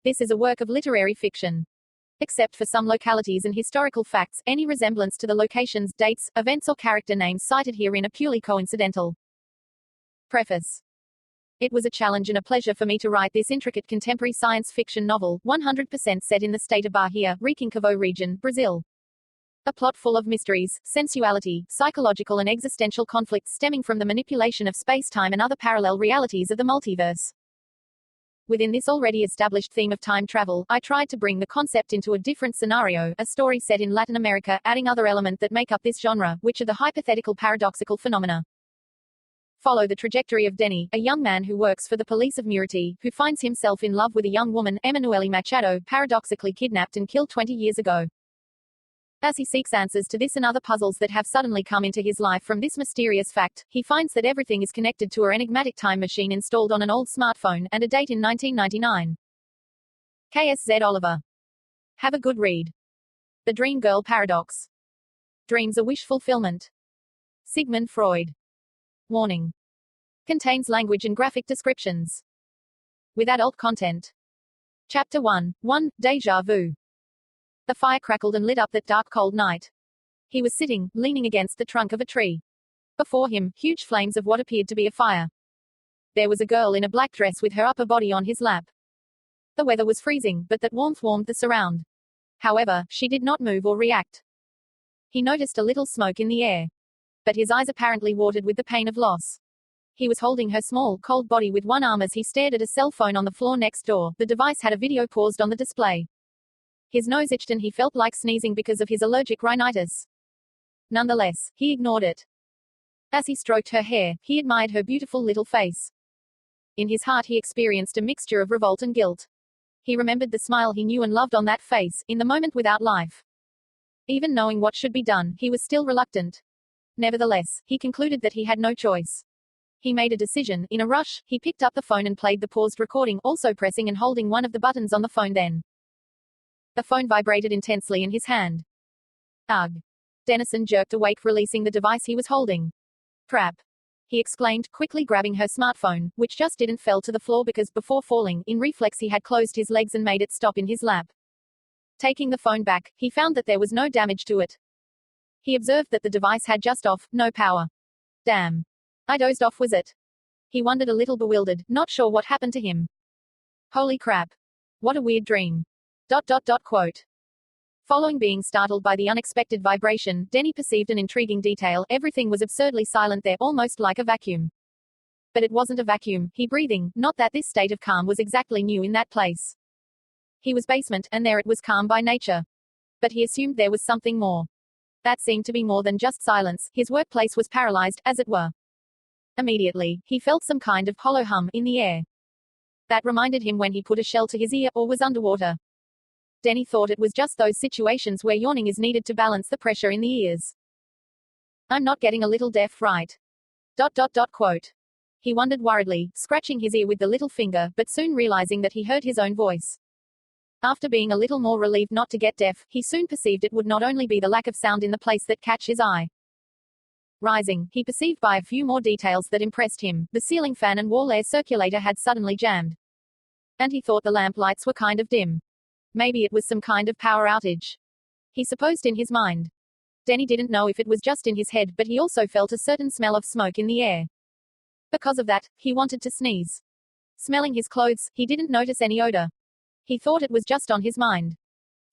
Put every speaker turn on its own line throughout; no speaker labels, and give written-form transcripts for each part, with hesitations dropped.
This is a work of literary fiction. Except for some localities and historical facts, any resemblance to the locations, dates, events or character names cited herein are purely coincidental. Preface. It was a challenge and a pleasure for me to write this intricate contemporary science fiction novel, 100% set in the state of Bahia, Recôncavo region, Brazil. A plot full of mysteries, sensuality, psychological and existential conflicts stemming from the manipulation of space-time and other parallel realities of the multiverse. Within this already established theme of time travel, I tried to bring the concept into a different scenario, a story set in Latin America, adding other elements that make up this genre, which are the hypothetical paradoxical phenomena. Follow the trajectory of Denny, a young man who works for the police of Murity, who finds himself in love with a young woman, Emmanuelly Machado, paradoxically kidnapped and killed 20 years ago. As he seeks answers to this and other puzzles that have suddenly come into his life from this mysterious fact, he finds that everything is connected to an enigmatic time machine installed on an old smartphone, and a date in 1999. K.S.Z. Oliver. Have a good read. The Dream Girl Paradox. Dreams are wish fulfillment. Sigmund Freud. Warning. Contains language and graphic descriptions. With adult content. Chapter 1. Deja vu. The fire crackled and lit up that dark cold night. He was sitting, leaning against the trunk of a tree. Before him, huge flames of what appeared to be a fire. There was a girl in a black dress with her upper body on his lap. The weather was freezing, but that warmth warmed the surround. However, she did not move or react. He noticed a little smoke in the air. But his eyes apparently watered with the pain of loss. He was holding her small, cold body with one arm as he stared at a cell phone on the floor next door. The device had a video paused on the display. His nose itched and he felt like sneezing because of his allergic rhinitis. Nonetheless, he ignored it. As he stroked her hair, he admired her beautiful little face. In his heart he experienced a mixture of revolt and guilt. He remembered the smile he knew and loved on that face, in the moment without life. Even knowing what should be done, he was still reluctant. Nevertheless, he concluded that he had no choice. He made a decision. In a rush, he picked up the phone and played the paused recording, also pressing and holding one of the buttons on the phone then. The phone vibrated intensely in his hand. Ugh. Dennison jerked awake, releasing the device he was holding. Crap. He exclaimed, quickly grabbing her smartphone, which just didn't fell to the floor because, before falling, in reflex he had closed his legs and made it stop in his lap. Taking the phone back, he found that there was no damage to it. He observed that the device had just off, no power. Damn. I dozed off, was it? He wondered, a little bewildered, not sure what happened to him. Holy crap. What a weird dream. Quote. Following being startled by the unexpected vibration, Denny perceived an intriguing detail. Everything was absurdly silent there, almost like a vacuum. But it wasn't a vacuum, he breathing, not that this state of calm was exactly new in that place. He was basement, and there it was calm by nature. But he assumed there was something more. That seemed to be more than just silence. His workplace was paralyzed, as it were. Immediately, he felt some kind of hollow hum in the air. That reminded him when he put a shell to his ear, or was underwater. Denny thought it was just those situations where yawning is needed to balance the pressure in the ears. I'm not getting a little deaf, right? Quote. He wondered worriedly, scratching his ear with the little finger, but soon realizing that he heard his own voice. After being a little more relieved not to get deaf, he soon perceived it would not only be the lack of sound in the place that catch his eye. Rising, he perceived by a few more details that impressed him. The ceiling fan and wall air circulator had suddenly jammed. And he thought the lamp lights were kind of dim. Maybe it was some kind of power outage. He supposed in his mind. Denny didn't know if it was just in his head, but he also felt a certain smell of smoke in the air. Because of that, he wanted to sneeze. Smelling his clothes, he didn't notice any odor. He thought it was just on his mind.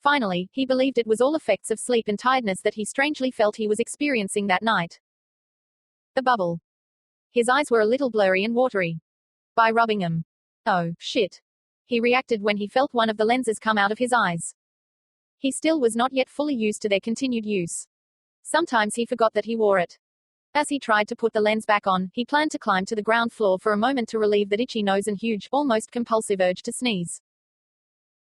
Finally, he believed it was all effects of sleep and tiredness that he strangely felt he was experiencing that night. The bubble. His eyes were a little blurry and watery. By rubbing them. Oh, shit. He reacted when he felt one of the lenses come out of his eyes. He still was not yet fully used to their continued use. Sometimes he forgot that he wore it. As he tried to put the lens back on, he planned to climb to the ground floor for a moment to relieve that itchy nose and huge, almost compulsive urge to sneeze.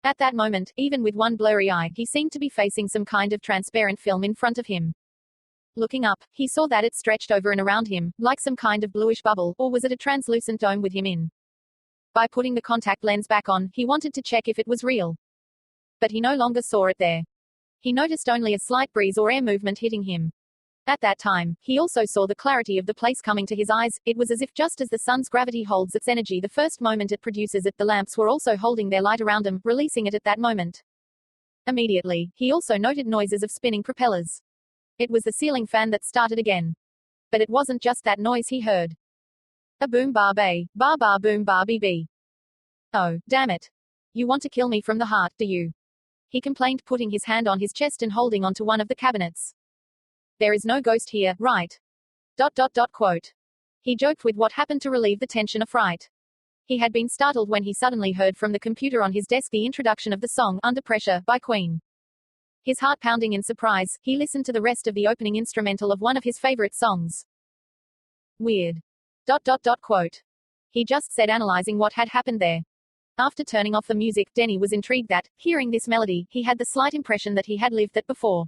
At that moment, even with one blurry eye, he seemed to be facing some kind of transparent film in front of him. Looking up, he saw that it stretched over and around him, like some kind of bluish bubble, or was it a translucent dome with him in? By putting the contact lens back on, he wanted to check if it was real. But he no longer saw it there. He noticed only a slight breeze or air movement hitting him. At that time, he also saw the clarity of the place coming to his eyes. It was as if just as the sun's gravity holds its energy the first moment it produces it, the lamps were also holding their light around him, releasing it at that moment. Immediately, he also noted noises of spinning propellers. It was the ceiling fan that started again. But it wasn't just that noise he heard. A boom bar bay, bar bar boom bar bb. Oh, damn it. You want to kill me from the heart, do you? He complained, putting his hand on his chest and holding onto one of the cabinets. There is no ghost here, right? ... Quote. He joked with what happened to relieve the tension of fright. He had been startled when he suddenly heard from the computer on his desk the introduction of the song, Under Pressure, by Queen. His heart pounding in surprise, he listened to the rest of the opening instrumental of one of his favorite songs. Weird. ... Quote. He just said, analyzing what had happened there. After turning off the music, Denny was intrigued that, hearing this melody, he had the slight impression that he had lived that before.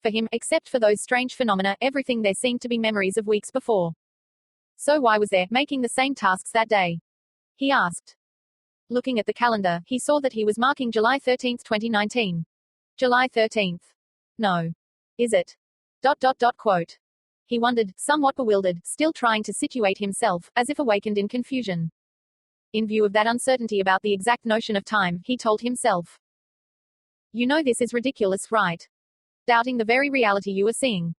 For him, except for those strange phenomena, everything there seemed to be memories of weeks before. So why was there, making the same tasks that day? He asked. Looking at the calendar, he saw that he was marking July 13, 2019. July 13th. No. Is it? ... Quote. He wondered, somewhat bewildered, still trying to situate himself, as if awakened in confusion. In view of that uncertainty about the exact notion of time, he told himself. You know this is ridiculous, right? Doubting the very reality you are seeing.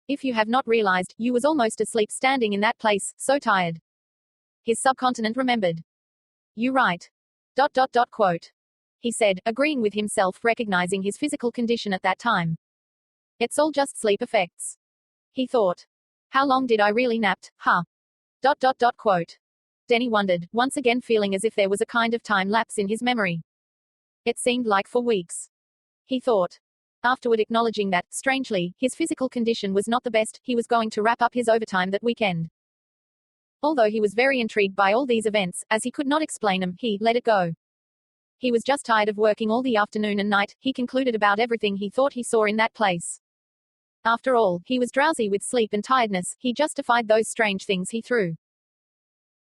If you have not realized, you was almost asleep standing in that place, so tired. His subcontinent remembered. You right. ... Quote. He said, agreeing with himself, recognizing his physical condition at that time. It's all just sleep effects. He thought. How long did I really napped, huh? ... Quote. Denny wondered, once again feeling as if there was a kind of time lapse in his memory. It seemed like for weeks. He thought. Afterward acknowledging that, strangely, his physical condition was not the best, he was going to wrap up his overtime that weekend. Although he was very intrigued by all these events, as he could not explain them, he let it go. He was just tired of working all the afternoon and night, he concluded about everything he thought he saw in that place. After all, he was drowsy with sleep and tiredness, he justified those strange things he threw.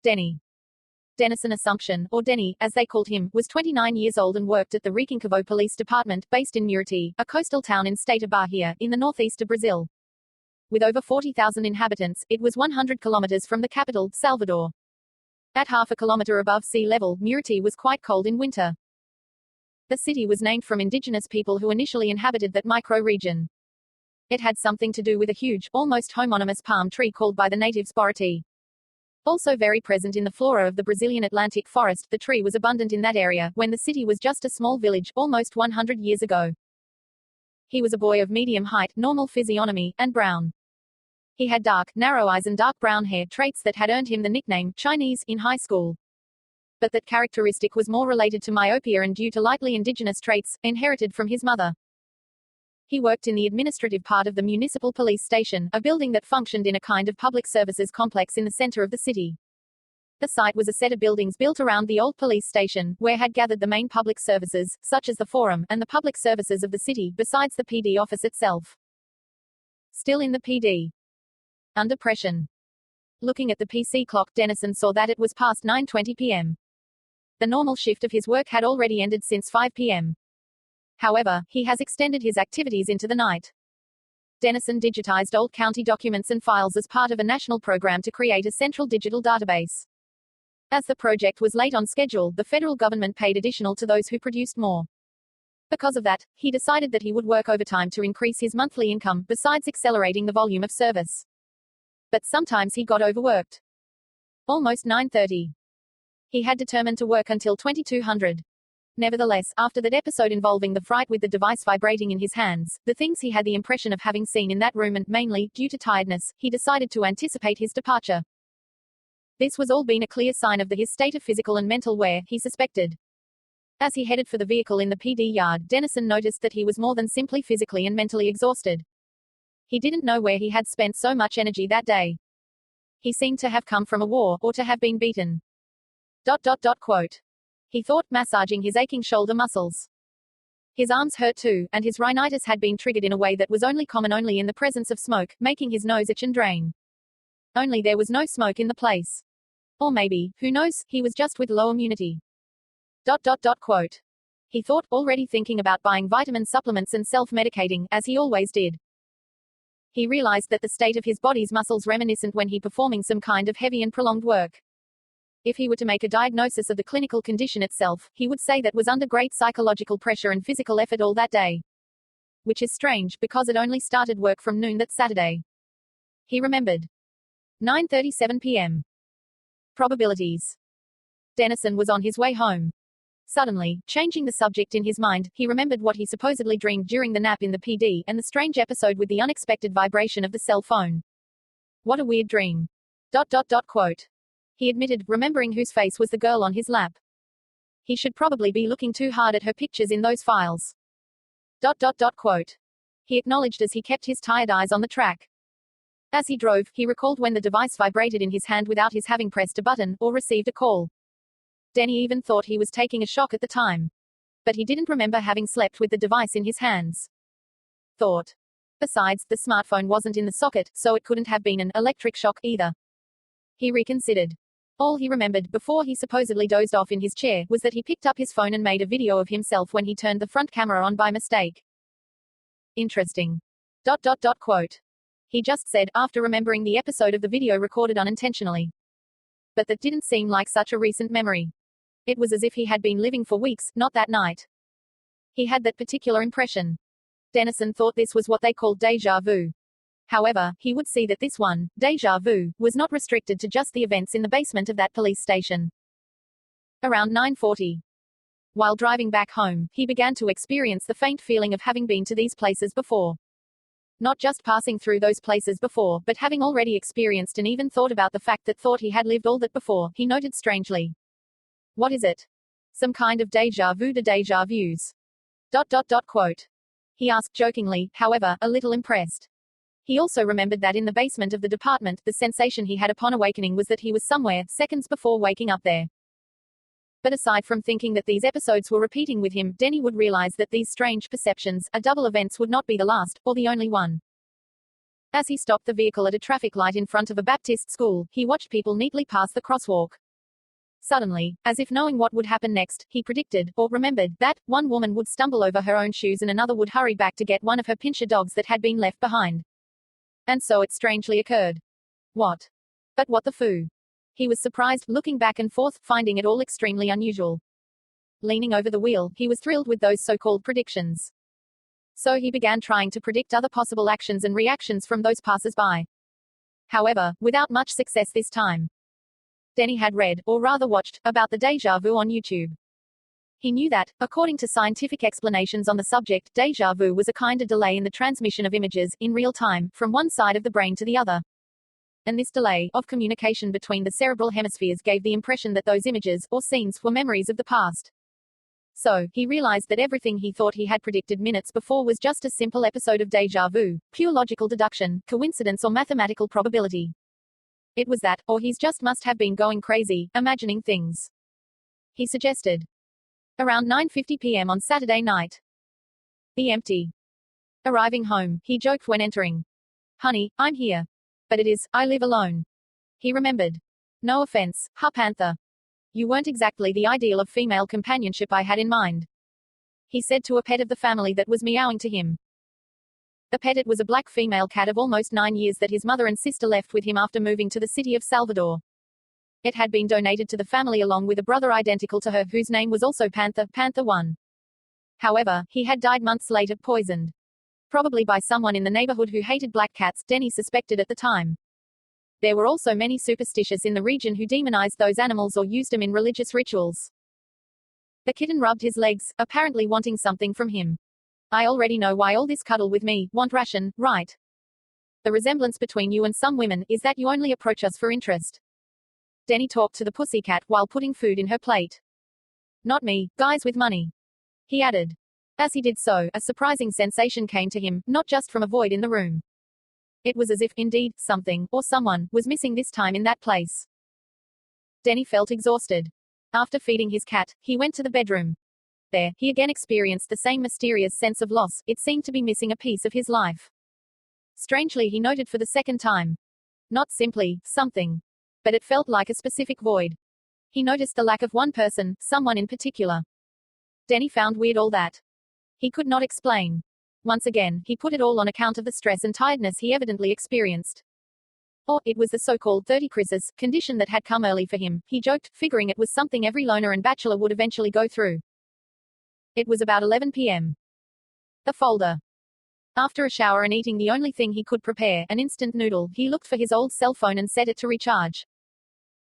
Denny. Dennison Assumption, or Denny, as they called him, was 29 years old and worked at the Recôncavo Police Department, based in Murity, a coastal town in state of Bahia, in the northeast of Brazil. With over 40,000 inhabitants, it was 100 kilometers from the capital, Salvador. At half a kilometer above sea level, Murity was quite cold in winter. The city was named from indigenous people who initially inhabited that micro-region. It had something to do with a huge, almost homonymous palm tree called by the natives Murity. Also very present in the flora of the Brazilian Atlantic forest, the tree was abundant in that area, when the city was just a small village, almost 100 years ago. He was a boy of medium height, normal physiognomy, and brown. He had dark, narrow eyes and dark brown hair, traits that had earned him the nickname, Chinese, in high school. But that characteristic was more related to myopia and due to likely indigenous traits, inherited from his mother. He worked in the administrative part of the municipal police station, a building that functioned in a kind of public services complex in the center of the city. The site was a set of buildings built around the old police station, where had gathered the main public services, such as the forum, and the public services of the city, besides the PD office itself. Still in the PD. Under pressure. Looking at the PC clock, Dennison saw that it was past 9:20 p.m. The normal shift of his work had already ended since 5 p.m. However, he has extended his activities into the night. Dennison digitized old county documents and files as part of a national program to create a central digital database. As the project was late on schedule, the federal government paid additional to those who produced more. Because of that, he decided that he would work overtime to increase his monthly income, besides accelerating the volume of service. But sometimes he got overworked. Almost 9:30. He had determined to work until 2200. Nevertheless, after that episode involving the fright with the device vibrating in his hands, the things he had the impression of having seen in that room and, mainly, due to tiredness, he decided to anticipate his departure. This was all been a clear sign of his state of physical and mental wear, he suspected. As he headed for the vehicle in the PD yard, Dennison noticed that he was more than simply physically and mentally exhausted. He didn't know where he had spent so much energy that day. He seemed to have come from a war, or to have been beaten. ... Quote. He thought, massaging his aching shoulder muscles. His arms hurt too, and his rhinitis had been triggered in a way that was only common only in the presence of smoke, making his nose itch and drain. Only there was no smoke in the place. Or maybe, who knows, he was just with low immunity. ... Quote. He thought, already thinking about buying vitamin supplements and self-medicating, as he always did. He realized that the state of his body's muscles reminiscent when he performing some kind of heavy and prolonged work. If he were to make a diagnosis of the clinical condition itself, he would say that was under great psychological pressure and physical effort all that day. Which is strange, because it only started work from noon that Saturday. He remembered. 9:37 p.m. Probabilities. Dennison was on his way home. Suddenly, changing the subject in his mind, he remembered what he supposedly dreamed during the nap in the PD, and the strange episode with the unexpected vibration of the cell phone. What a weird dream. Quote. He admitted, remembering whose face was the girl on his lap. He should probably be looking too hard at her pictures in those files. Quote. He acknowledged as he kept his tired eyes on the track. As he drove, he recalled when the device vibrated in his hand without his having pressed a button, or received a call. Denny even thought he was taking a shock at the time. But he didn't remember having slept with the device in his hands. Thought. Besides, the smartphone wasn't in the socket, so it couldn't have been an electric shock either. He reconsidered. All he remembered, before he supposedly dozed off in his chair, was that he picked up his phone and made a video of himself when he turned the front camera on by mistake. Interesting. Quote. He just said, after remembering the episode of the video recorded unintentionally. But that didn't seem like such a recent memory. It was as if he had been living for weeks, not that night. He had that particular impression. Dennison thought this was what they called déjà vu. However, he would see that this one, déjà vu, was not restricted to just the events in the basement of that police station. Around 9:40. While driving back home, he began to experience the faint feeling of having been to these places before. Not just passing through those places before, but having already experienced and even thought about the fact that thought he had lived all that before, he noted strangely. What is it? Some kind of déjà vu de déjà vus. Quote. He asked jokingly, however, a little impressed. He also remembered that in the basement of the department, the sensation he had upon awakening was that he was somewhere, seconds before waking up there. But aside from thinking that these episodes were repeating with him, Denny would realize that these strange perceptions, double events would not be the last, or the only one. As he stopped the vehicle at a traffic light in front of a Baptist school, he watched people neatly pass the crosswalk. Suddenly, as if knowing what would happen next, he predicted, or remembered, that one woman would stumble over her own shoes and another would hurry back to get one of her pinscher dogs that had been left behind. And so it strangely occurred. What? But what the foo? He was surprised, looking back and forth, finding it all extremely unusual. Leaning over the wheel, he was thrilled with those so-called predictions. So he began trying to predict other possible actions and reactions from those passers-by. However, without much success this time. Denny had read, or rather watched, about the déjà vu on YouTube. He knew that, according to scientific explanations on the subject, déjà vu was a kind of delay in the transmission of images, in real time, from one side of the brain to the other. And this delay, of communication between the cerebral hemispheres gave the impression that those images, or scenes, were memories of the past. So, he realized that everything he thought he had predicted minutes before was just a simple episode of déjà vu, pure logical deduction, coincidence or mathematical probability. It was that, or he's just must have been going crazy, imagining things. He suggested. Around 9:50 p.m. on Saturday night. Be empty. Arriving home, he joked when entering. Honey, I'm here. But it is, I live alone. He remembered. No offense, Panther. You weren't exactly the ideal of female companionship I had in mind. He said to a pet of the family that was meowing to him. The pet it was a black female cat of almost 9 years that his mother and sister left with him after moving to the city of Salvador. It had been donated to the family along with a brother identical to her whose name was also Panther 1. However, he had died months later poisoned. Probably by someone in the neighborhood who hated black cats, Denny suspected at the time. There were also many superstitious in the region who demonized those animals or used them in religious rituals. The kitten rubbed his legs, apparently wanting something from him. I already know why all this cuddle with me, want ration, right? The resemblance between you and some women is that you only approach us for interest. Denny talked to the pussycat while putting food in her plate. Not me, guys with money. He added. As he did so, a surprising sensation came to him, not just from a void in the room. It was as if, indeed, something, or someone, was missing this time in that place. Denny felt exhausted. After feeding his cat, he went to the bedroom. There, he again experienced the same mysterious sense of loss. It seemed to be missing a piece of his life. Strangely, he noted for the second time. Not simply, something. But it felt like a specific void. He noticed the lack of one person, someone in particular. Denny found weird all that. He could not explain. Once again, he put it all on account of the stress and tiredness he evidently experienced. Or, it was the so-called 30 crisis condition that had come early for him, he joked, figuring it was something every loner and bachelor would eventually go through. It was about 11 p.m. The folder. After a shower and eating the only thing he could prepare, an instant noodle, he looked for his old cell phone and set it to recharge.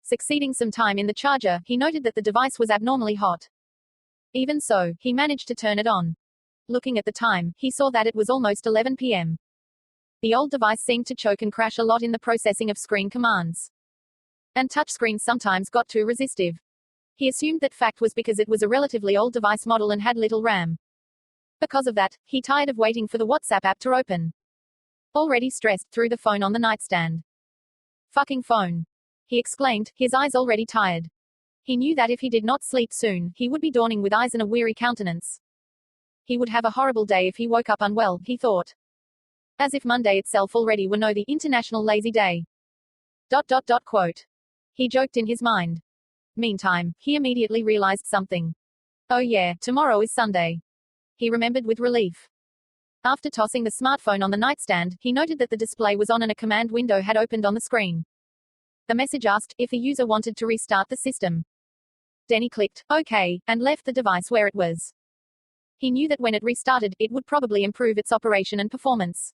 Succeeding some time in the charger, he noted that the device was abnormally hot. Even so, he managed to turn it on. Looking at the time, he saw that it was almost 11 p.m. The old device seemed to choke and crash a lot in the processing of screen commands. And touchscreens sometimes got too resistive. He assumed that fact was because it was a relatively old device model and had little RAM. Because of that, he tired of waiting for the WhatsApp app to open. Already stressed, threw the phone on the nightstand. Fucking phone. He exclaimed, his eyes already tired. He knew that if he did not sleep soon, he would be dawning with eyes and a weary countenance. He would have a horrible day if he woke up unwell, he thought. As if Monday itself already were the International Lazy Day. Quote. He joked in his mind. Meantime, he immediately realized something. Oh yeah, tomorrow is Sunday. He remembered with relief. After tossing the smartphone on the nightstand, he noted that the display was on and a command window had opened on the screen. The message asked if the user wanted to restart the system. Denny clicked OK, and left the device where it was. He knew that when it restarted, it would probably improve its operation and performance.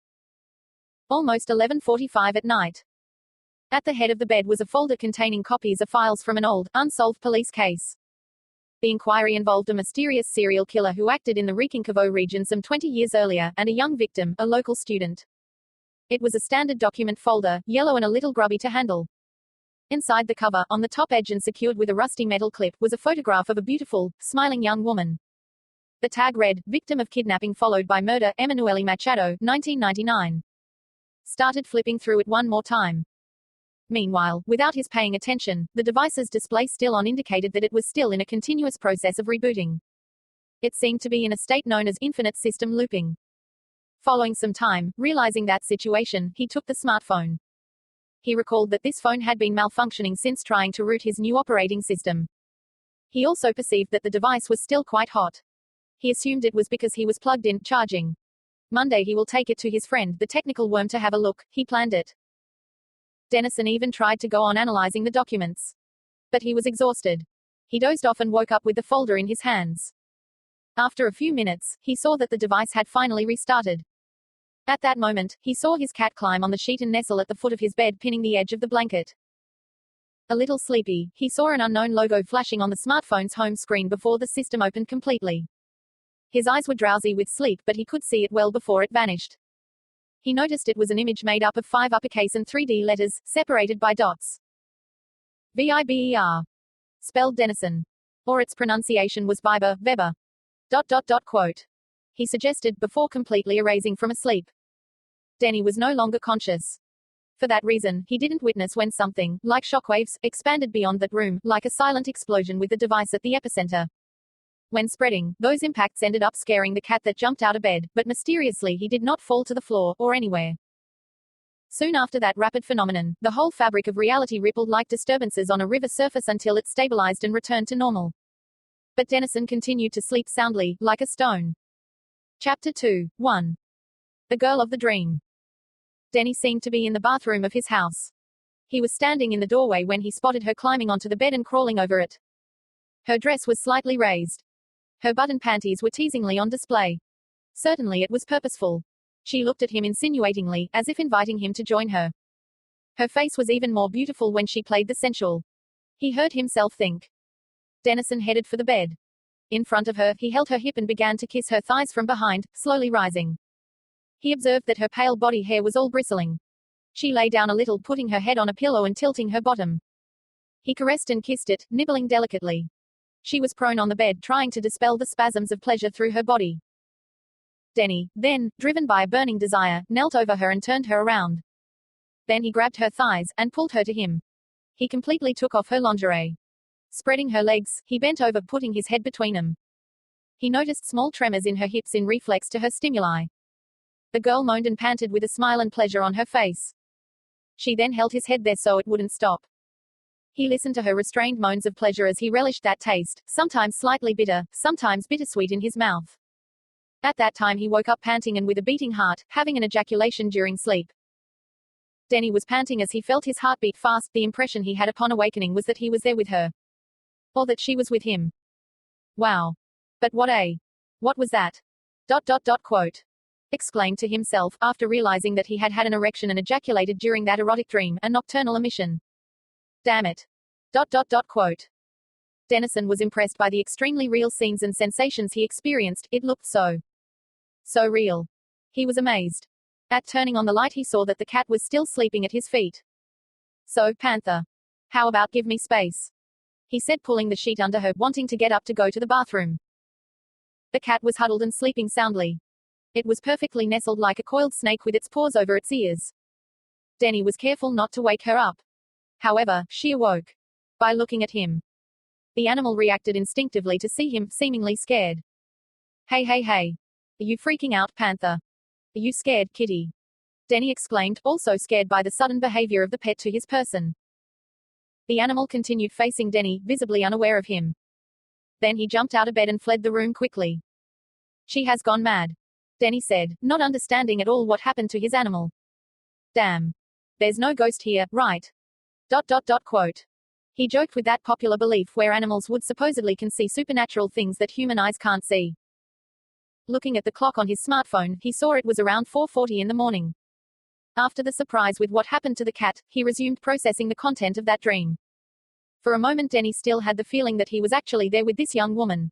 Almost 11:45 at night. At the head of the bed was a folder containing copies of files from an old, unsolved police case. The inquiry involved a mysterious serial killer who acted in the Rekinkovo region some 20 years earlier, and a young victim, a local student. It was a standard document folder, yellow and a little grubby to handle. Inside the cover, on the top edge and secured with a rusty metal clip, was a photograph of a beautiful, smiling young woman. The tag read, victim of kidnapping followed by murder, Emmanuelly Machado, 1999. Started flipping through it one more time. Meanwhile, without his paying attention, the device's display still on indicated that it was still in a continuous process of rebooting. It seemed to be in a state known as infinite system looping. Following some time, realizing that situation, he took the smartphone. He recalled that this phone had been malfunctioning since trying to root his new operating system. He also perceived that the device was still quite hot. He assumed it was because he was plugged in, charging. Monday he will take it to his friend, the technical worm, to have a look, he planned it. Dennison even tried to go on analyzing the documents. But he was exhausted. He dozed off and woke up with the folder in his hands. After a few minutes, he saw that the device had finally restarted. At that moment, he saw his cat climb on the sheet and nestle at the foot of his bed, pinning the edge of the blanket. A little sleepy, he saw an unknown logo flashing on the smartphone's home screen before the system opened completely. His eyes were drowsy with sleep, but he could see it well before it vanished. He noticed it was an image made up of 5 uppercase and 3D letters, separated by dots. Viber. Spelled Dennison. Or its pronunciation was Biber, Weber. Quote. He suggested, before completely erasing from a sleep. Denny was no longer conscious. For that reason, he didn't witness when something, like shockwaves, expanded beyond that room, like a silent explosion with the device at the epicenter. When spreading, those impacts ended up scaring the cat that jumped out of bed, but mysteriously he did not fall to the floor, or anywhere. Soon after that rapid phenomenon, the whole fabric of reality rippled like disturbances on a river surface until it stabilized and returned to normal. But Dennison continued to sleep soundly, like a stone. Chapter 2. 1. The Girl of the Dream. Denny seemed to be in the bathroom of his house. He was standing in the doorway when he spotted her climbing onto the bed and crawling over it. Her dress was slightly raised. Her button panties were teasingly on display. Certainly it was purposeful. She looked at him insinuatingly, as if inviting him to join her. Her face was even more beautiful when she played the sensual. He heard himself think. Dennison headed for the bed. In front of her, he held her hip and began to kiss her thighs from behind, slowly rising. He observed that her pale body hair was all bristling. She lay down a little, putting her head on a pillow and tilting her bottom. He caressed and kissed it, nibbling delicately. She was prone on the bed, trying to dispel the spasms of pleasure through her body. Denny, then, driven by a burning desire, knelt over her and turned her around. Then he grabbed her thighs, and pulled her to him. He completely took off her lingerie. Spreading her legs, he bent over, putting his head between them. He noticed small tremors in her hips in reflex to her stimuli. The girl moaned and panted with a smile and pleasure on her face. She then held his head there so it wouldn't stop. He listened to her restrained moans of pleasure as he relished that taste, sometimes slightly bitter, sometimes bittersweet in his mouth. At that time he woke up panting and with a beating heart, having an ejaculation during sleep. Denny was panting as he felt his heartbeat fast. The impression he had upon awakening was that he was there with her. Or that she was with him. Wow. But what was that? Quote. Exclaimed to himself, after realizing that he had had an erection and ejaculated during that erotic dream, a nocturnal emission. Damn it. Quote. Dennison was impressed by the extremely real scenes and sensations he experienced. It looked so real. He was amazed. At turning on the light he saw that the cat was still sleeping at his feet. So, Panther. How about give me space? He said, pulling the sheet under her, wanting to get up to go to the bathroom. The cat was huddled and sleeping soundly. It was perfectly nestled like a coiled snake with its paws over its ears. Denny was careful not to wake her up. However, she awoke. By looking at him. The animal reacted instinctively to see him, seemingly scared. Hey. Are you freaking out, Panther? Are you scared, kitty? Denny exclaimed, also scared by the sudden behavior of the pet to his person. The animal continued facing Denny, visibly unaware of him. Then he jumped out of bed and fled the room quickly. She has gone mad. Denny said, not understanding at all what happened to his animal. Damn. There's no ghost here, right? Quote. He joked with that popular belief where animals would supposedly can see supernatural things that human eyes can't see. Looking at the clock on his smartphone, he saw it was around 4:40 in the morning. After the surprise with what happened to the cat, he resumed processing the content of that dream. For a moment Denny still had the feeling that he was actually there with this young woman.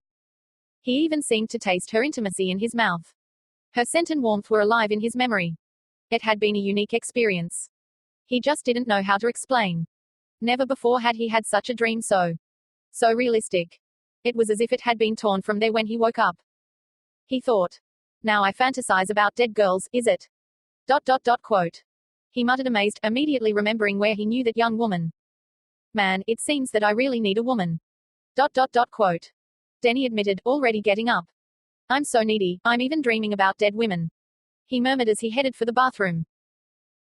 He even seemed to taste her intimacy in his mouth. Her scent and warmth were alive in his memory. It had been a unique experience. He just didn't know how to explain. Never before had he had such a dream so realistic. It was as if it had been torn from there when he woke up. He thought. Now I fantasize about dead girls, is it? Quote. He muttered amazed, immediately remembering where he knew that young woman. Man, it seems that I really need a woman. Quote. Denny admitted, already getting up. I'm so needy, I'm even dreaming about dead women. He murmured as he headed for the bathroom.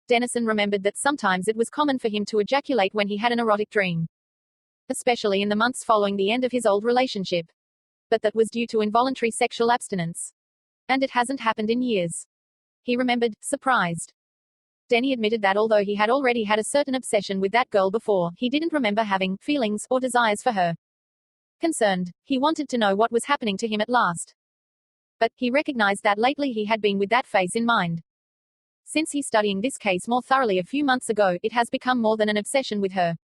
Dennison remembered that sometimes it was common for him to ejaculate when he had an erotic dream. Especially in the months following the end of his old relationship. But that was due to involuntary sexual abstinence. And it hasn't happened in years. He remembered, surprised. Denny admitted that although he had already had a certain obsession with that girl before, he didn't remember having feelings or desires for her. Concerned, he wanted to know what was happening to him at last. But he recognized that lately he had been with that face in mind. Since he's studying this case more thoroughly a few months ago, it has become more than an obsession with her.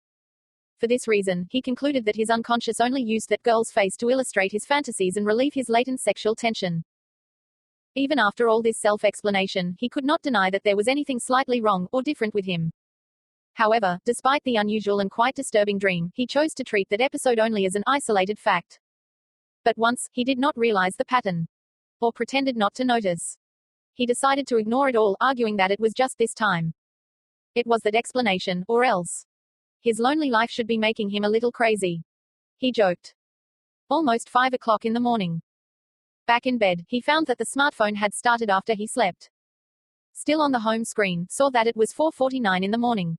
For this reason, he concluded that his unconscious only used that girl's face to illustrate his fantasies and relieve his latent sexual tension. Even after all this self-explanation, he could not deny that there was anything slightly wrong or different with him. However, despite the unusual and quite disturbing dream, he chose to treat that episode only as an isolated fact. But once, he did not realize the pattern. Or pretended not to notice. He decided to ignore it all, arguing that it was just this time. It was that explanation, or else. His lonely life should be making him a little crazy. He joked. Almost 5 o'clock in the morning. Back in bed, he found that the smartphone had started after he slept. Still on the home screen, saw that it was 4:49 in the morning.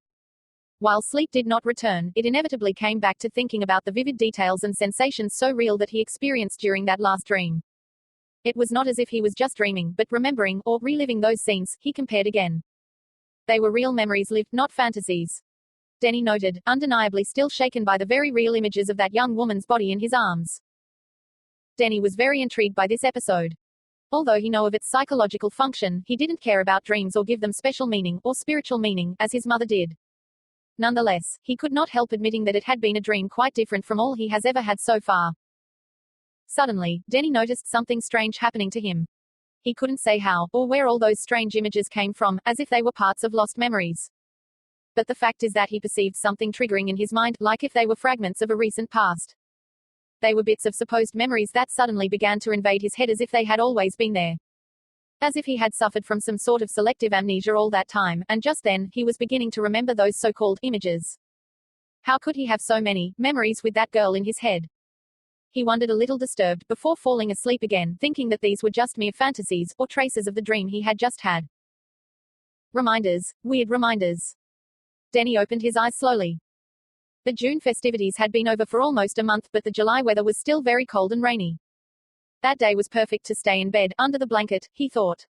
While sleep did not return, it inevitably came back to thinking about the vivid details and sensations so real that he experienced during that last dream. It was not as if he was just dreaming, but remembering, or reliving those scenes, he compared again. They were real memories lived, not fantasies. Denny noted, undeniably still shaken by the very real images of that young woman's body in his arms. Denny was very intrigued by this episode. Although he knew of its psychological function, he didn't care about dreams or give them special meaning, or spiritual meaning, as his mother did. Nonetheless, he could not help admitting that it had been a dream quite different from all he has ever had so far. Suddenly, Denny noticed something strange happening to him. He couldn't say how, or where all those strange images came from, as if they were parts of lost memories. But the fact is that he perceived something triggering in his mind, like if they were fragments of a recent past. They were bits of supposed memories that suddenly began to invade his head as if they had always been there. As if he had suffered from some sort of selective amnesia all that time, and just then, he was beginning to remember those so-called images. How could he have so many memories with that girl in his head? He wondered, a little disturbed, before falling asleep again, thinking that these were just mere fantasies, or traces of the dream he had just had. Reminders. Weird reminders. Denny opened his eyes slowly. The June festivities had been over for almost a month, but the July weather was still very cold and rainy. That day was perfect to stay in bed, under the blanket, he thought.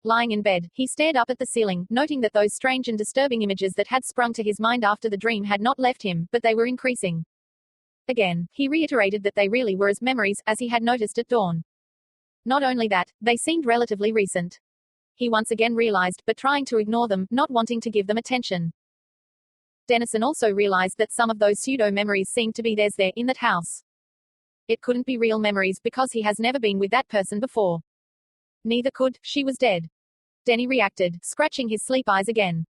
Lying in bed, he stared up at the ceiling, noting that those strange and disturbing images that had sprung to his mind after the dream had not left him, but they were increasing. Again, he reiterated that they really were as memories, as he had noticed at dawn. Not only that, they seemed relatively recent. He once again realized, but trying to ignore them, not wanting to give them attention. Dennison also realized that some of those pseudo-memories seemed to be theirs there, in that house. It couldn't be real memories because he has never been with that person before. Neither could, she was dead. Denny reacted, scratching his sleep eyes again.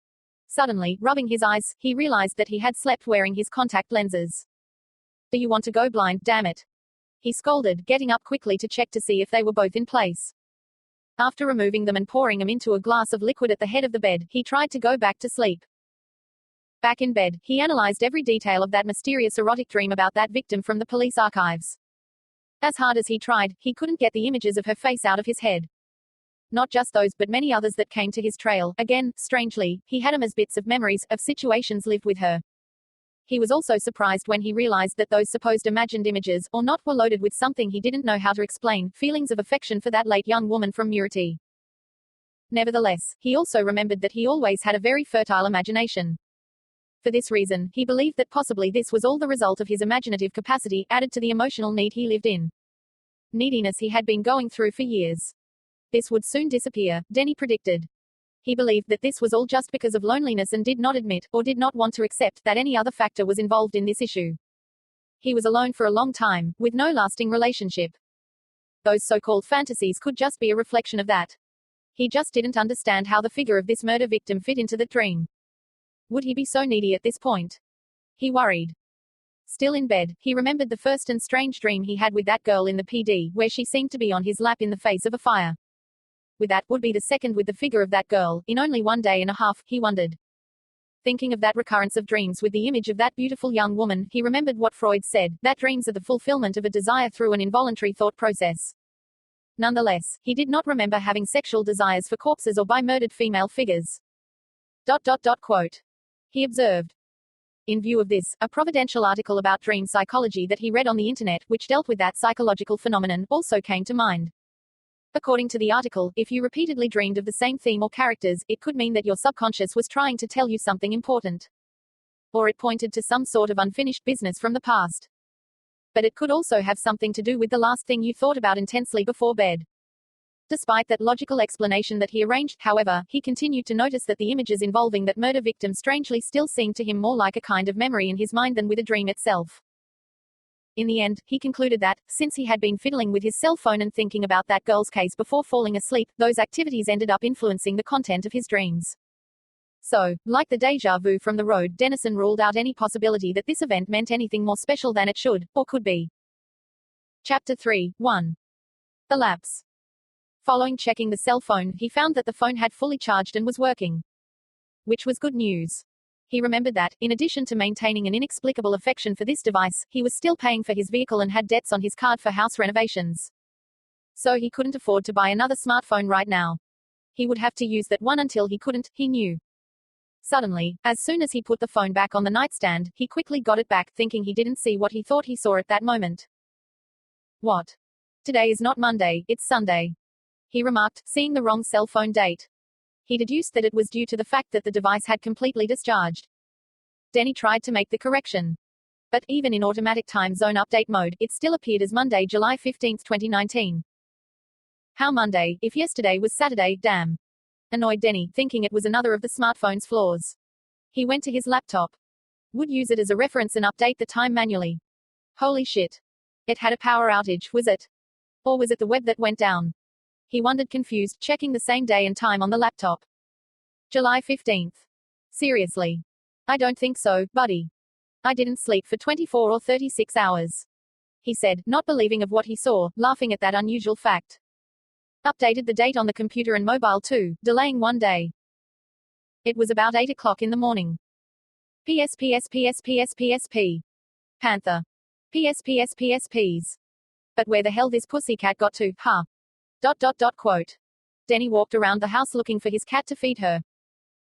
Suddenly, rubbing his eyes, he realized that he had slept wearing his contact lenses. Do you want to go blind, damn it? He scolded, getting up quickly to check to see if they were both in place. After removing them and pouring them into a glass of liquid at the head of the bed, he tried to go back to sleep. Back in bed, he analyzed every detail of that mysterious erotic dream about that victim from the police archives. As hard as he tried, he couldn't get the images of her face out of his head. Not just those, but many others that came to his trail. Again, strangely, he had them as bits of memories, of situations lived with her. He was also surprised when he realized that those supposed imagined images, or not, were loaded with something he didn't know how to explain, feelings of affection for that late young woman from Murity. Nevertheless, he also remembered that he always had a very fertile imagination. For this reason, he believed that possibly this was all the result of his imaginative capacity, added to the emotional need he lived in. Neediness he had been going through for years. This would soon disappear, Denny predicted. He believed that this was all just because of loneliness and did not admit, or did not want to accept, that any other factor was involved in this issue. He was alone for a long time, with no lasting relationship. Those so-called fantasies could just be a reflection of that. He just didn't understand how the figure of this murder victim fit into that dream. Would he be so needy at this point? He worried. Still in bed, he remembered the first and strange dream he had with that girl in the PD, where she seemed to be on his lap in the face of a fire. With that would be the second with the figure of that girl, in only 1 day and a half, he wondered. Thinking of that recurrence of dreams with the image of that beautiful young woman, he remembered what Freud said, that dreams are the fulfillment of a desire through an involuntary thought process. Nonetheless, he did not remember having sexual desires for corpses or by murdered female figures. Quote. He observed. In view of this, a providential article about dream psychology that he read on the internet, which dealt with that psychological phenomenon, also came to mind. According to the article, if you repeatedly dreamed of the same theme or characters, it could mean that your subconscious was trying to tell you something important. Or it pointed to some sort of unfinished business from the past. But it could also have something to do with the last thing you thought about intensely before bed. Despite that logical explanation that he arranged, however, he continued to notice that the images involving that murder victim strangely still seemed to him more like a kind of memory in his mind than with a dream itself. In the end, he concluded that, since he had been fiddling with his cell phone and thinking about that girl's case before falling asleep, those activities ended up influencing the content of his dreams. So, like the déjà vu from the road, Dennison ruled out any possibility that this event meant anything more special than it should, or could be. Chapter 3, 1. The lapse. Following checking the cell phone, he found that the phone had fully charged and was working. Which was good news. He remembered that, in addition to maintaining an inexplicable affection for this device, he was still paying for his vehicle and had debts on his card for house renovations. So he couldn't afford to buy another smartphone right now. He would have to use that one until he couldn't, he knew. Suddenly, as soon as he put the phone back on the nightstand, he quickly got it back, thinking he didn't see what he thought he saw at that moment. What? Today is not Monday, it's Sunday. He remarked, seeing the wrong cell phone date. He deduced that it was due to the fact that the device had completely discharged. Denny tried to make the correction. But even in automatic time zone update mode, it still appeared as Monday, July 15, 2019. How Monday, if yesterday was Saturday, damn. Annoyed Denny, thinking it was another of the smartphone's flaws. He went to his laptop. Would use it as a reference and update the time manually. Holy shit. It had a power outage, was it? Or was it the web that went down? He wondered confused, checking the same day and time on the laptop. July 15th. Seriously. I don't think so, buddy. I didn't sleep for 24 or 36 hours. He said, not believing of what he saw, laughing at that unusual fact. Updated the date on the computer and mobile too, delaying 1 day. It was about 8 o'clock in the morning. PSPSPSPSPSP. Panther. PSPSPSPs. But where the hell this pussycat got to, huh? Quote. Denny walked around the house looking for his cat to feed her.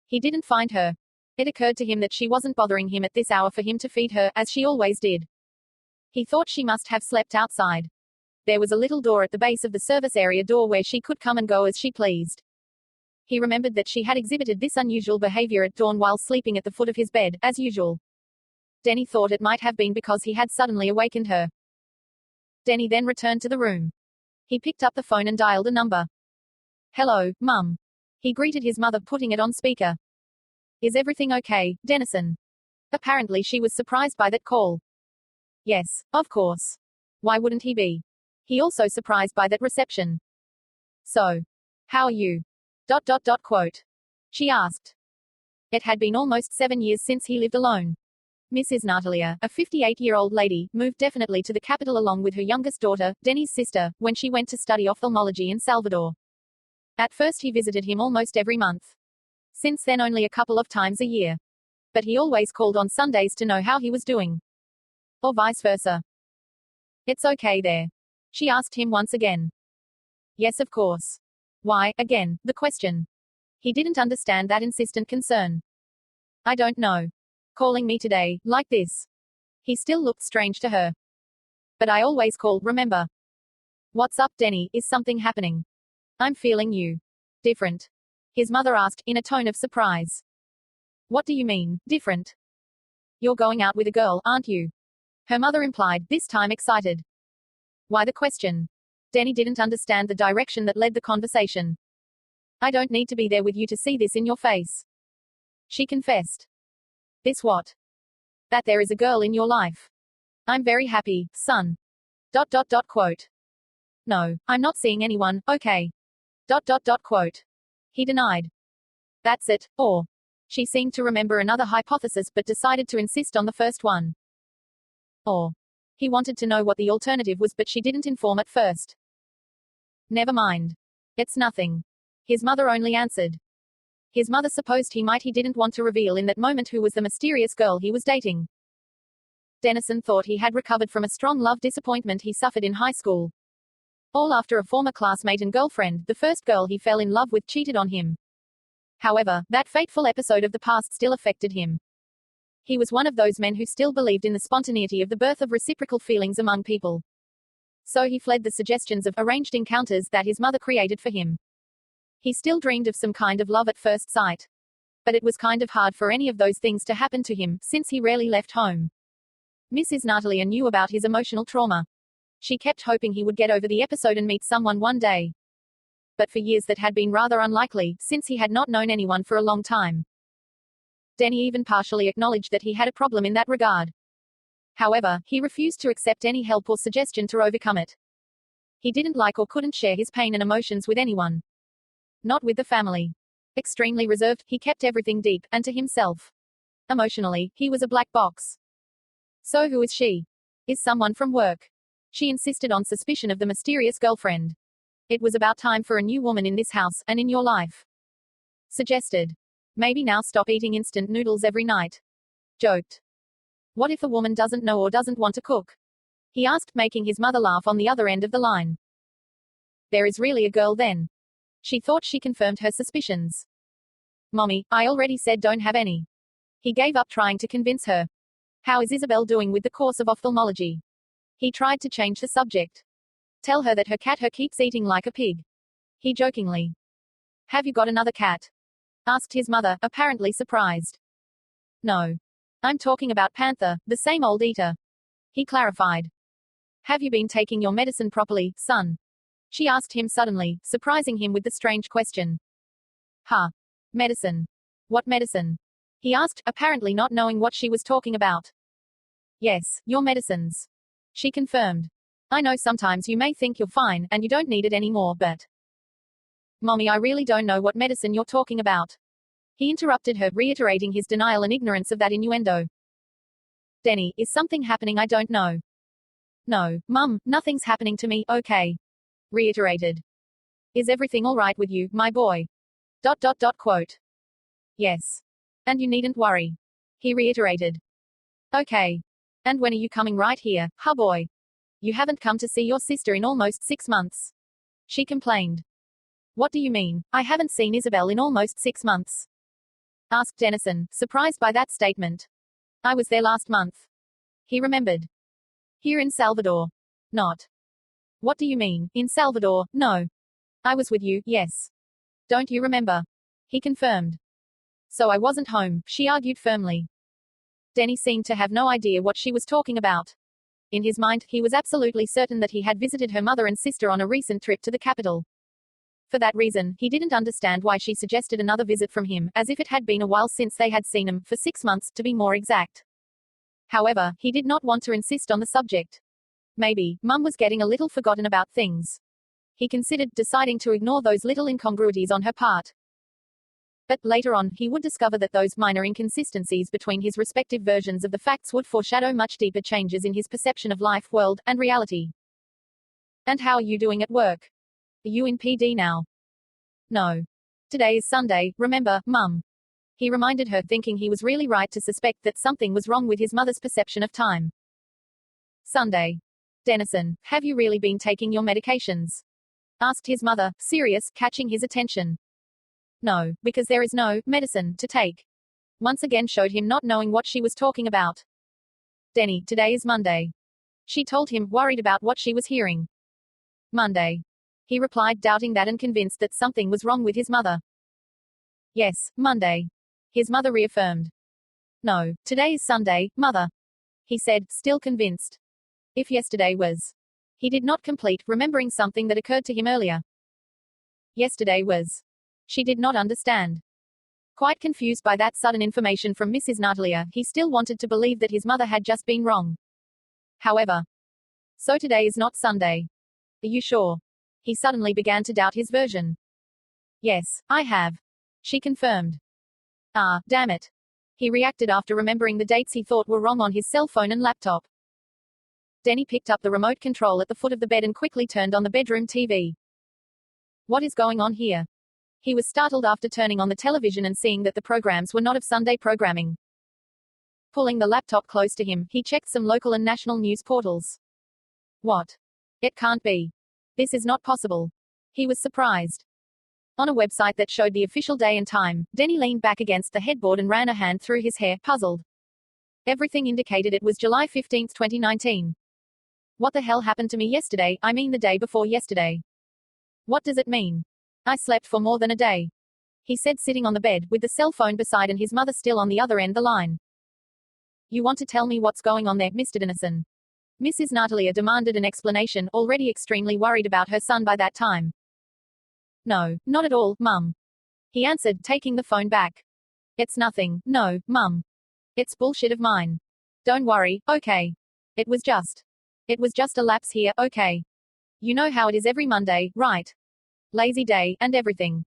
He didn't find her. It occurred to him that she wasn't bothering him at this hour for him to feed her, as she always did. He thought she must have slept outside. There was a little door at the base of the service area door where she could come and go as she pleased. He remembered that she had exhibited this unusual behavior at dawn while sleeping at the foot of his bed, as usual. Denny thought it might have been because he had suddenly awakened her. Denny then returned to the room. He picked up the phone and dialed a number. Hello, Mum. He greeted his mother, putting it on speaker. Is everything okay, Dennison? Apparently she was surprised by that call. Yes, of course. Why wouldn't he be? He also surprised by that reception. So, how are you? Quote. She asked. It had been almost 7 years since he lived alone. Mrs. Natalia, a 58-year-old lady, moved definitely to the capital along with her youngest daughter, Denny's sister, when she went to study ophthalmology in Salvador. At first he visited him almost every month. Since then only a couple of times a year. But he always called on Sundays to know how he was doing. Or vice versa. It's okay there? She asked him once again. Yes, of course. Why, again, the question. He didn't understand that insistent concern. I don't know. Calling me today, like this. He still looked strange to her. But I always call, remember. What's up, Denny? Is something happening? I'm feeling you. Different. His mother asked, in a tone of surprise. What do you mean, different? You're going out with a girl, aren't you? Her mother implied, this time excited. Why the question? Denny didn't understand the direction that led the conversation. I don't need to be there with you to see this in your face. She confessed. This what? That there is a girl in your life. I'm very happy, son. Quote. No, I'm not seeing anyone, okay. Quote. He denied. That's it, or. She seemed to remember another hypothesis but decided to insist on the first one. Or. He wanted to know what the alternative was but she didn't inform at first. Never mind. It's nothing. His mother only answered. His mother supposed he didn't want to reveal in that moment who was the mysterious girl he was dating. Dennison thought he had recovered from a strong love disappointment he suffered in high school. All after a former classmate and girlfriend, the first girl he fell in love with, cheated on him. However, that fateful episode of the past still affected him. He was one of those men who still believed in the spontaneity of the birth of reciprocal feelings among people. So he fled the suggestions of arranged encounters that his mother created for him. He still dreamed of some kind of love at first sight. But it was kind of hard for any of those things to happen to him, since he rarely left home. Mrs. Natalia knew about his emotional trauma. She kept hoping he would get over the episode and meet someone one day. But for years that had been rather unlikely, since he had not known anyone for a long time. Denny even partially acknowledged that he had a problem in that regard. However, he refused to accept any help or suggestion to overcome it. He didn't like or couldn't share his pain and emotions with anyone. Not with the family. Extremely reserved, he kept everything deep, and to himself. Emotionally, he was a black box. So who is she? Is someone from work? She insisted on suspicion of the mysterious girlfriend. It was about time for a new woman in this house, and in your life. Suggested. Maybe now stop eating instant noodles every night. Joked. What if the woman doesn't know or doesn't want to cook? He asked, making his mother laugh on the other end of the line. There is really a girl then. She thought she confirmed her suspicions. Mommy, I already said don't have any. He gave up trying to convince her. How is Isabel doing with the course of ophthalmology? He tried to change the subject. Tell her that her cat keeps eating like a pig. He jokingly. Have you got another cat? Asked his mother, apparently surprised. No. I'm talking about Panther, the same old eater. He clarified. Have you been taking your medicine properly, son? She asked him suddenly, surprising him with the strange question. Huh. Medicine. What medicine? He asked, apparently not knowing what she was talking about. Yes, your medicines. She confirmed. I know sometimes you may think you're fine, and you don't need it anymore, but. Mommy, I really don't know what medicine you're talking about. He interrupted her, reiterating his denial and ignorance of that innuendo. Denny, is something happening I don't know? No, Mum, nothing's happening to me, okay. Reiterated. Is everything all right with you, my boy? Quote. Yes. And you needn't worry. He reiterated. Okay. And when are you coming right here, huh boy? You haven't come to see your sister in almost 6 months. She complained. What do you mean? I haven't seen Isabel in almost 6 months. Asked Dennison, surprised by that statement. I was there last month. He remembered. Here in Salvador. Not. What do you mean? In Salvador? No. I was with you, yes. Don't you remember? He confirmed. So I wasn't home, she argued firmly. Denny seemed to have no idea what she was talking about. In his mind, he was absolutely certain that he had visited her mother and sister on a recent trip to the capital. For that reason, he didn't understand why she suggested another visit from him, as if it had been a while since they had seen him, for 6 months, to be more exact. However, he did not want to insist on the subject. Maybe, Mum was getting a little forgotten about things. He considered deciding to ignore those little incongruities on her part. But later on, he would discover that those minor inconsistencies between his respective versions of the facts would foreshadow much deeper changes in his perception of life, world, and reality. And how are you doing at work? Are you in PD now? No. Today is Sunday, remember, Mum. He reminded her, thinking he was really right to suspect that something was wrong with his mother's perception of time. Sunday. Dennison, have you really been taking your medications? Asked his mother, serious, catching his attention. No, because there is no medicine to take. Once again showed him not knowing what she was talking about. Denny, today is Monday. She told him, worried about what she was hearing. Monday. He replied, doubting that and convinced that something was wrong with his mother. Yes, Monday. His mother reaffirmed. No, today is Sunday, Mother. He said, still convinced. If yesterday was. He did not complete, remembering something that occurred to him earlier. Yesterday was. She did not understand. Quite confused by that sudden information from Mrs. Natalia, he still wanted to believe that his mother had just been wrong. However. So today is not Sunday. Are you sure? He suddenly began to doubt his version. Yes, I have. She confirmed. Ah, damn it. He reacted after remembering the dates he thought were wrong on his cell phone and laptop. Denny picked up the remote control at the foot of the bed and quickly turned on the bedroom TV. What is going on here? He was startled after turning on the television and seeing that the programs were not of Sunday programming. Pulling the laptop close to him, he checked some local and national news portals. What? It can't be. This is not possible. He was surprised. On a website that showed the official day and time, Denny leaned back against the headboard and ran a hand through his hair, puzzled. Everything indicated it was July 15, 2019. What the hell happened to me yesterday? I mean the day before yesterday. What does it mean? I slept for more than a day. He said, sitting on the bed, with the cell phone beside and his mother still on the other end the line. You want to tell me what's going on there, Mr. Dennison? Mrs. Natalia demanded an explanation, already extremely worried about her son by that time. No, not at all, Mum. He answered, taking the phone back. It's nothing, no, Mum. It's bullshit of mine. Don't worry, okay. It was just a lapse here, okay. You know how it is every Monday, right? Lazy day, and everything. ...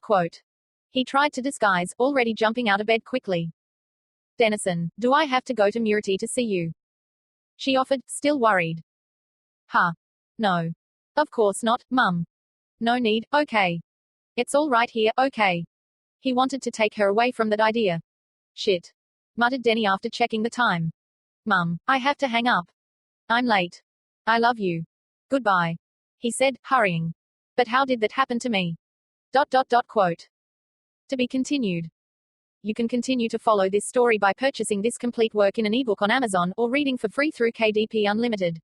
Quote. He tried to disguise, already jumping out of bed quickly. Dennison, do I have to go to Murity to see you? She offered, still worried. Huh. No. Of course not, Mum. No need, okay. It's all right here, okay. He wanted to take her away from that idea. Shit. Muttered Denny after checking the time. Mum, I have to hang up. I'm late. I love you. Goodbye. He said, hurrying. But how did that happen to me? ... Quote. To be continued. You can continue to follow this story by purchasing this complete work in an ebook on Amazon, or reading for free through KDP Unlimited.